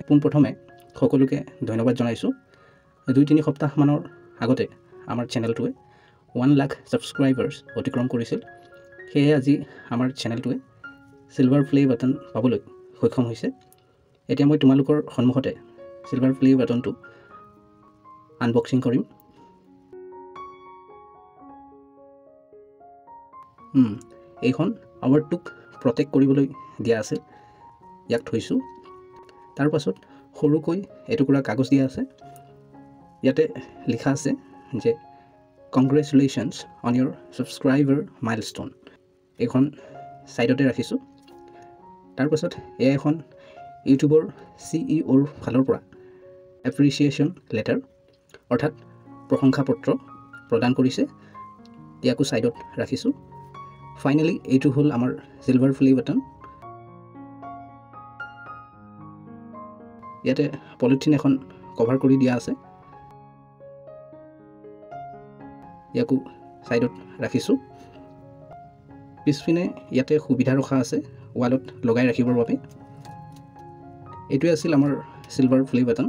পোনপ্ৰথমে সকলোকে ধন্যবাদ জনাইছোঁ। 2-3 সপ্তাহমানৰ আগতে আমাৰ চেনেলটোৱে 1 লাখ ছাবস্ক্ৰাইবাৰ্ছ অতিক্ৰম কৰিছিল। সেয়ে আজি আমাৰ চেনেলটোৱে চিলভাৰ প্লে বাটন পাবলৈ সক্ষম হৈছে। এতিয়া মই তোমালোকৰ সন্মুখতে চিলভাৰ প্লে বাটনটো আনবক্সিং কৰিম। এইখন আৱাৰ্ডটোক প্ৰটেক্ট কৰিবলৈ দিয়া আছিল, ইয়াক থৈছোঁ। তাৰ পাছত সৰুকৈ এটুকুৰা কাগজ দিয়া আছে। ইয়াতে লিখা আছে যে congratulations on your subscriber milestone. এইখন ছাইডতে ৰাখিছোঁ। তাৰ পাছত এয়া এখন ইউটিউবৰ CEO ফালৰ পৰা এপ্ৰিচিয়েশ্যন লেটাৰ অৰ্থাৎ প্ৰশংসা পত্ৰ প্ৰদান কৰিছে, ইয়াকো ছাইডত ৰাখিছোঁ। ফাইনেলি এইটো হ'ল আমাৰ চিলভাৰ প্লে বাটন। ইয়াতে পলিথিন এখন কভাৰ কৰি দিয়া আছে, ইয়াকো ছাইডত ৰাখিছোঁ। পিছপিনে ইয়াতে সুবিধা ৰখা আছে ৱালত লগাই ৰাখিবৰ বাবে। এইটোৱে আছিল আমাৰ চিলভাৰ প্লে বাটন।